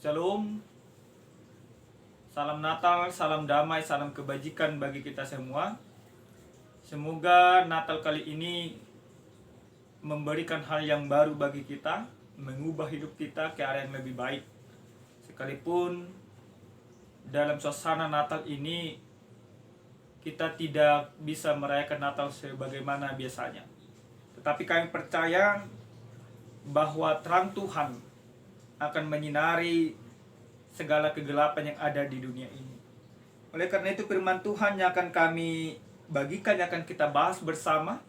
Shalom, salam Natal, salam damai, salam kebajikan bagi kita semua. Semoga Natal kali ini memberikan hal yang baru bagi kita, mengubah hidup kita ke arah yang lebih baik. Sekalipun dalam suasana Natal ini kita tidak bisa merayakan Natal sebagaimana biasanya. Tetapi kami percaya bahwa terang Tuhan akan menyinari segala kegelapan yang ada di dunia ini. Oleh karena itu firman Tuhan yang akan kami bagikan, yang akan kita bahas bersama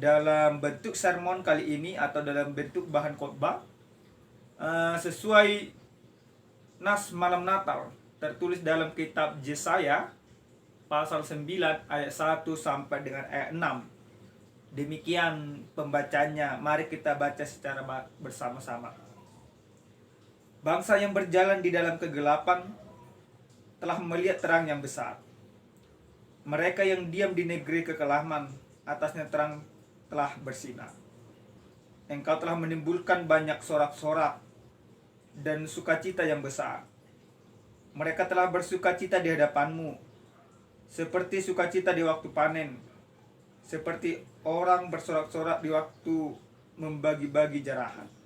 dalam bentuk sermon kali ini atau dalam bentuk bahan khotbah sesuai nas malam Natal tertulis dalam kitab Yesaya pasal 9 ayat 1 sampai dengan ayat 6. Demikian pembacanya, mari kita baca secara bersama-sama. Bangsa yang berjalan di dalam kegelapan telah melihat terang yang besar. Mereka yang diam di negeri kekelaman, atasnya terang telah bersinar. Engkau telah menimbulkan banyak sorak-sorak dan sukacita yang besar. Mereka telah bersukacita di hadapanmu, seperti sukacita di waktu panen, seperti orang bersorak-sorak di waktu membagi-bagi jarahan.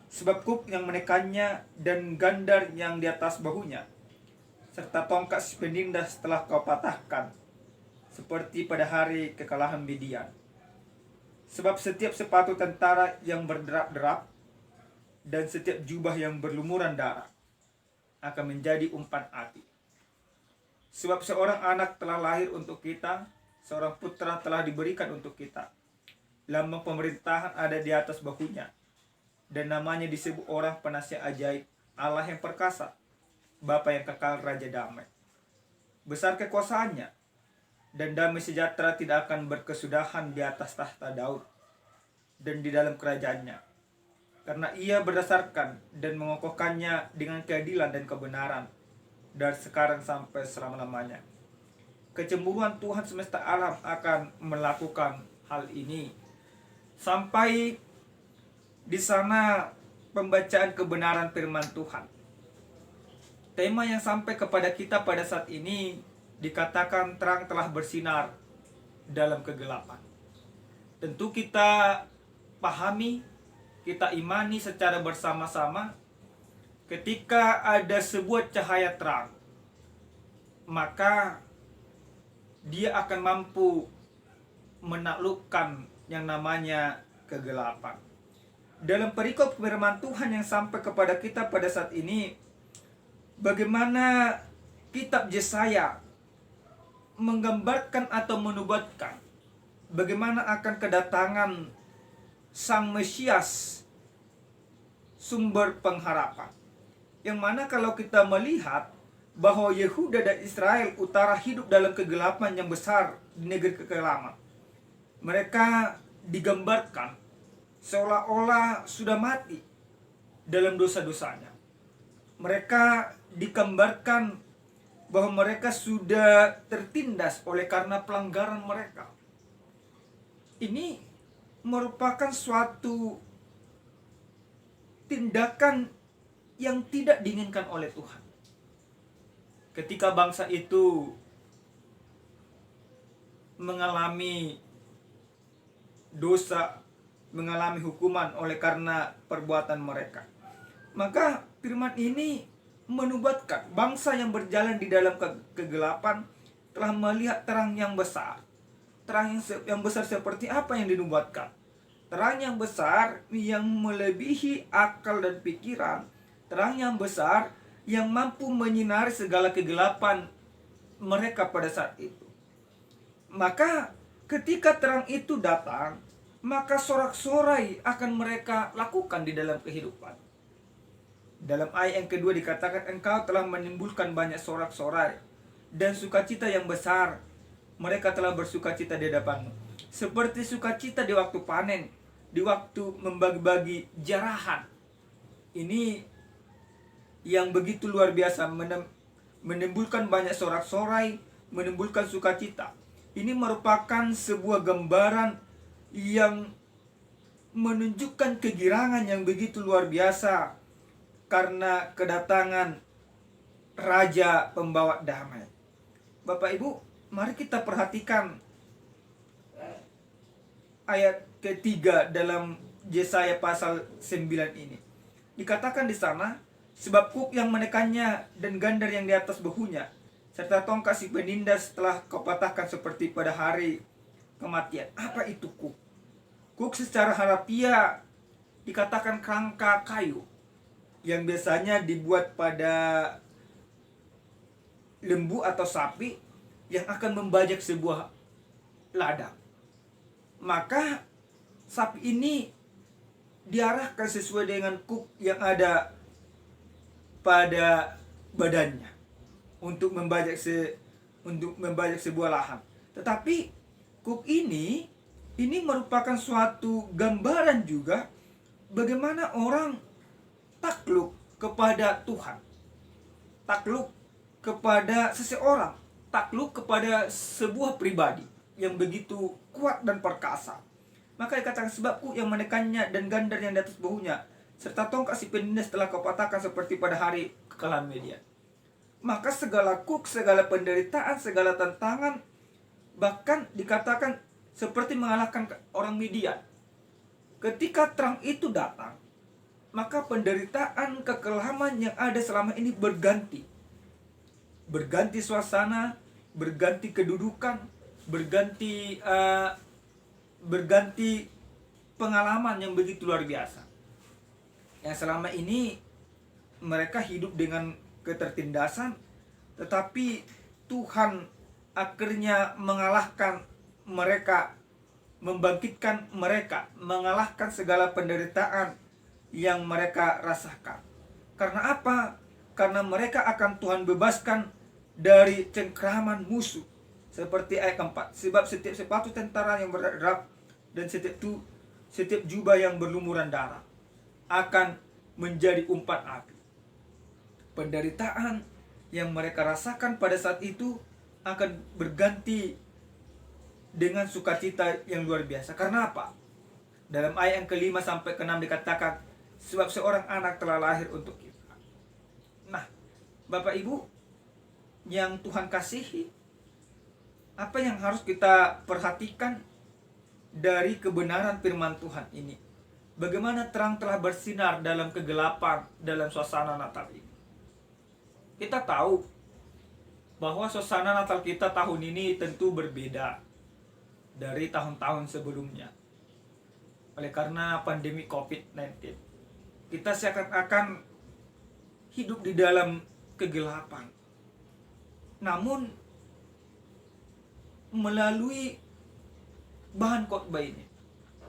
Sebab kuk yang menekannya dan gandar yang di atas bahunya, serta tongkat si penindas telah kau patahkan, seperti pada hari kekalahan Midian. Sebab setiap sepatu tentara yang berderap-derap dan setiap jubah yang berlumuran darah akan menjadi umpan api. Sebab seorang anak telah lahir untuk kita, seorang putra telah diberikan untuk kita. Lambang pemerintahan ada di atas bahunya, dan namanya disebut orang penasihat ajaib, Allah yang perkasa, Bapa yang kekal, Raja damai. Besar kekuasaannya, dan damai sejahtera tidak akan berkesudahan di atas tahta Daud dan di dalam kerajaannya. Karena ia berdasarkan dan mengokohkannya dengan keadilan dan kebenaran dari sekarang sampai selama-lamanya. Kecemburuan Tuhan semesta alam akan melakukan hal ini. Sampai di sana pembacaan kebenaran firman Tuhan. Tema yang sampai kepada kita pada saat ini dikatakan terang telah bersinar dalam kegelapan. Tentu kita pahami, kita imani secara bersama-sama ketika ada sebuah cahaya terang, maka dia akan mampu menaklukkan yang namanya kegelapan. Dalam perikop firman Tuhan yang sampai kepada kita pada saat ini, bagaimana kitab Yesaya menggambarkan atau menubuatkan bagaimana akan kedatangan Sang Mesias, sumber pengharapan. Yang mana kalau kita melihat bahwa Yehuda dan Israel utara hidup dalam kegelapan yang besar di negeri kekelaman. Mereka digambarkan seolah-olah sudah mati dalam dosa-dosanya. Mereka digambarkan bahwa mereka sudah tertindas oleh karena pelanggaran mereka. Ini merupakan suatu tindakan yang tidak diinginkan oleh Tuhan. Ketika bangsa itu mengalami dosa, mengalami hukuman oleh karena perbuatan mereka, maka firman ini menubuatkan bangsa yang berjalan di dalam kegelapan telah melihat terang yang besar. Terang yang besar seperti apa yang dinubuatkan? Terang yang besar yang melebihi akal dan pikiran. Terang yang besar yang mampu menyinari segala kegelapan mereka pada saat itu. Maka ketika terang itu datang, maka sorak-sorai akan mereka lakukan di dalam kehidupan. Dalam ayat yang kedua dikatakan, engkau telah menimbulkan banyak sorak-sorai dan sukacita yang besar. Mereka telah bersukacita di hadapanmu, seperti sukacita di waktu panen, di waktu membagi-bagi jarahan. Ini yang begitu luar biasa, menimbulkan banyak sorak-sorai, menimbulkan sukacita. Ini merupakan sebuah gambaran yang menunjukkan kegirangan yang begitu luar biasa karena kedatangan Raja Pembawa Damai. Bapak Ibu, mari kita perhatikan ayat ketiga dalam Yesaya pasal 9 ini. Dikatakan di sana, sebab kuk yang menekannya dan gandar yang di atas bahunya, serta tongkat si penindas telah kau patahkan seperti pada hari kematian. Apa itu kuk? Kuk secara harafiah dikatakan kerangka kayu yang biasanya dibuat pada lembu atau sapi yang akan membajak sebuah ladang. Maka sapi ini diarahkan sesuai dengan kuk yang ada pada badannya untuk membajak sebuah lahan. Tetapi kuk ini merupakan suatu gambaran juga bagaimana orang takluk kepada Tuhan, takluk kepada seseorang, takluk kepada sebuah pribadi yang begitu kuat dan perkasa. Maka dikatakan, sebab kuk yang menekannya dan gandar yang di atas bahunya, serta tongkat si penindas telah kau patahkan seperti pada hari kekalahan Midian. Maka segala kuk, segala penderitaan, segala tantangan, bahkan dikatakan seperti mengalahkan orang Midian. Ketika terang itu datang, maka penderitaan, kekelaman yang ada selama ini berganti. Berganti suasana, berganti kedudukan, berganti pengalaman yang begitu luar biasa. Yang selama ini mereka hidup dengan ketertindasan, tetapi Tuhan akhirnya mengalahkan mereka, membangkitkan mereka, mengalahkan segala penderitaan yang mereka rasakan. Karena apa? Karena mereka akan Tuhan bebaskan dari cengkraman musuh. Seperti ayat keempat, sebab setiap sepatu tentara yang berderap dan setiap jubah yang berlumuran darah akan menjadi umpan api. Penderitaan yang mereka rasakan pada saat itu akan berganti dengan sukacita yang luar biasa. Karena apa? Dalam ayat yang ke-5 sampai ke-6 dikatakan, sebab seorang anak telah lahir untuk kita. Nah, Bapak Ibu yang Tuhan kasihi, apa yang harus kita perhatikan dari kebenaran firman Tuhan ini? Bagaimana terang telah bersinar dalam kegelapan dalam suasana Natal ini? Kita tahu bahwa suasana Natal kita tahun ini tentu berbeda dari tahun-tahun sebelumnya. Oleh karena pandemi COVID-19, kita seakan-akan hidup di dalam kegelapan. Namun melalui bahan khotbah ini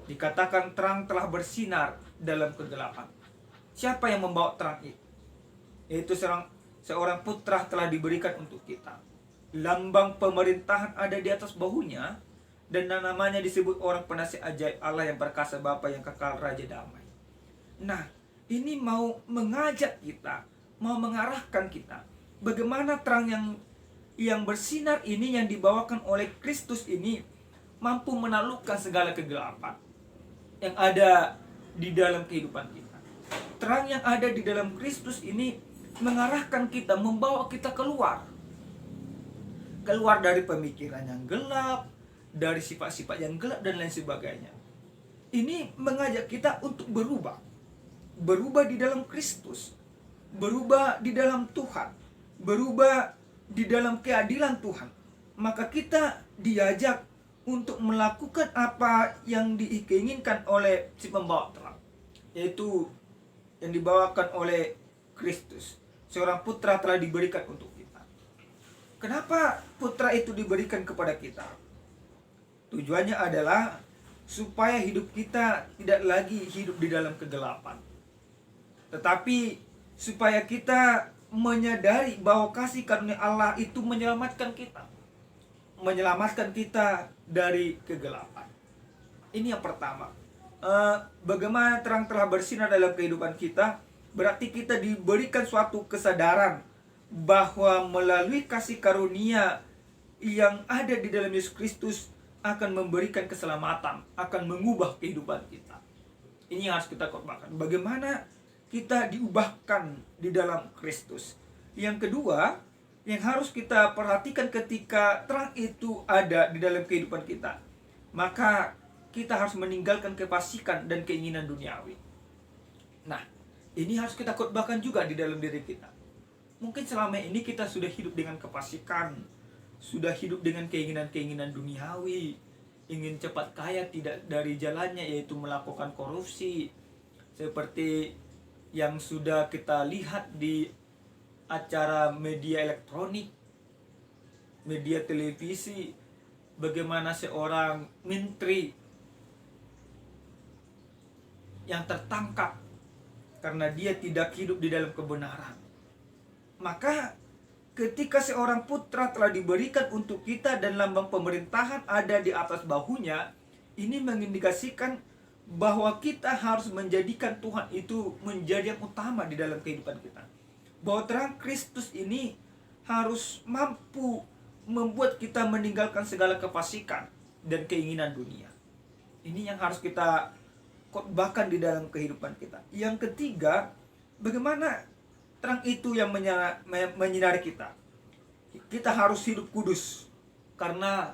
dikatakan terang telah bersinar dalam kegelapan. Siapa yang membawa terang itu? Yaitu seorang putra telah diberikan untuk kita. Lambang pemerintahan ada di atas bahunya, dan namanya disebut orang penasihat ajaib, Allah yang perkasa, Bapa yang kekal, Raja damai. Nah, ini mau mengajak kita, mau mengarahkan kita, bagaimana terang yang bersinar ini, yang dibawakan oleh Kristus ini, mampu menaklukkan segala kegelapan yang ada di dalam kehidupan kita. Terang yang ada di dalam Kristus ini mengarahkan kita, membawa kita keluar dari pemikiran yang gelap, dari sifat-sifat yang gelap dan lain sebagainya. Ini mengajak kita untuk berubah di dalam Kristus, berubah di dalam Tuhan, berubah di dalam keadilan Tuhan. Maka kita diajak untuk melakukan apa yang diinginkan oleh si pembawa terang, yaitu yang dibawakan oleh Kristus. Seorang putra telah diberikan untuk kita. Kenapa putra itu diberikan kepada kita? Tujuannya adalah supaya hidup kita tidak lagi hidup di dalam kegelapan, tetapi supaya kita menyadari bahwa kasih karunia Allah itu menyelamatkan kita dari kegelapan. Ini yang pertama. Bagaimana terang telah bersinar dalam kehidupan kita, berarti kita diberikan suatu kesadaran bahwa melalui kasih karunia yang ada di dalam Yesus Kristus akan memberikan keselamatan, akan mengubah kehidupan kita. Ini yang harus kita khotbahkan. Bagaimana kita diubahkan di dalam Kristus. Yang kedua, yang harus kita perhatikan ketika terang itu ada di dalam kehidupan kita, maka kita harus meninggalkan kefasikan dan keinginan duniawi. Nah, ini harus kita khotbahkan juga di dalam diri kita. Mungkin selama ini kita sudah hidup dengan kefasikan, sudah hidup dengan keinginan-keinginan duniawi, ingin cepat kaya tidak dari jalannya, yaitu melakukan korupsi, seperti yang sudah kita lihat di acara media elektronik, media televisi, bagaimana seorang menteri yang tertangkap karena dia tidak hidup di dalam kebenaran. Maka ketika seorang putra telah diberikan untuk kita dan lambang pemerintahan ada di atas bahunya, ini mengindikasikan bahwa kita harus menjadikan Tuhan itu menjadi yang utama di dalam kehidupan kita. Bahwa terang Kristus ini harus mampu membuat kita meninggalkan segala kefasikan dan keinginan dunia. Ini yang harus kita khotbahkan di dalam kehidupan kita. Yang ketiga, bagaimana terang itu yang menyinari kita. Kita harus hidup kudus, karena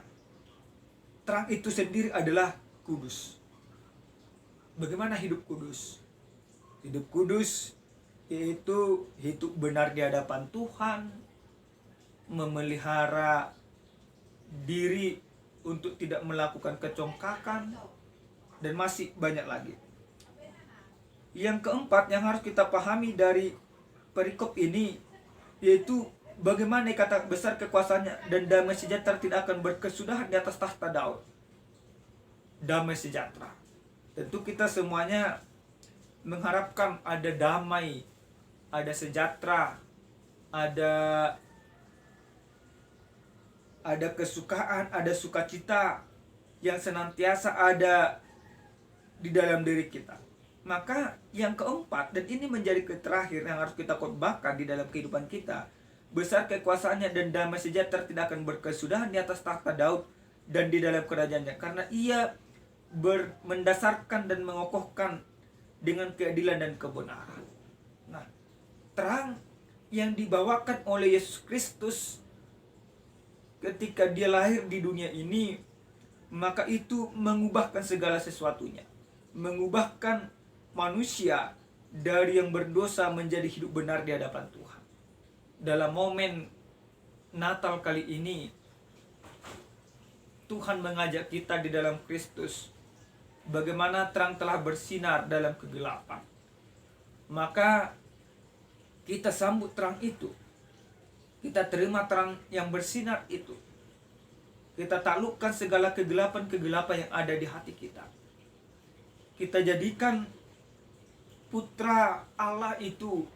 terang itu sendiri adalah kudus. Bagaimana hidup kudus? Hidup kudus yaitu hidup benar di hadapan Tuhan, memelihara diri untuk tidak melakukan kecongkakan, dan masih banyak lagi. Yang keempat yang harus kita pahami dari perikop ini, yaitu bagaimana kata besar kekuasaannya dan damai sejahtera tidak akan berkesudahan di atas tahta Daud. Damai sejahtera. Tentu kita semuanya mengharapkan ada damai, ada sejahtera, ada kesukaan, ada sukacita yang senantiasa ada di dalam diri kita. Maka yang keempat, dan ini menjadi terakhir yang harus kita khotbahkan di dalam kehidupan kita, besar kekuasaannya dan damai sejahtera tidak akan berkesudahan di atas tahta Daud dan di dalam kerajaannya, karena ia mendasarkan dan mengokohkan dengan keadilan dan kebenaran. Nah, terang yang dibawakan oleh Yesus Kristus ketika dia lahir di dunia ini, maka itu mengubahkan segala sesuatunya, mengubahkan manusia dari yang berdosa menjadi hidup benar di hadapan Tuhan. Dalam momen Natal kali ini, Tuhan mengajak kita di dalam Kristus, bagaimana terang telah bersinar dalam kegelapan. Maka kita sambut terang itu. Kita terima terang yang bersinar itu. Kita taklukkan segala kegelapan-kegelapan yang ada di hati kita. Kita jadikan putra Allah itu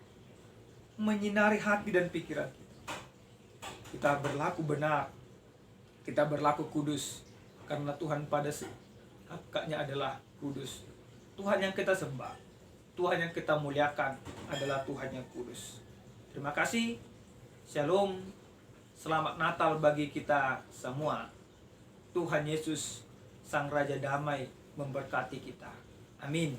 menyinari hati dan pikiran kita. Kita berlaku benar. Kita berlaku kudus. Karena Tuhan pada hakikatnya adalah kudus. Tuhan yang kita sembah, Tuhan yang kita muliakan adalah Tuhan yang kudus. Terima kasih. Shalom. Selamat Natal bagi kita semua. Tuhan Yesus Sang Raja Damai memberkati kita. Amin.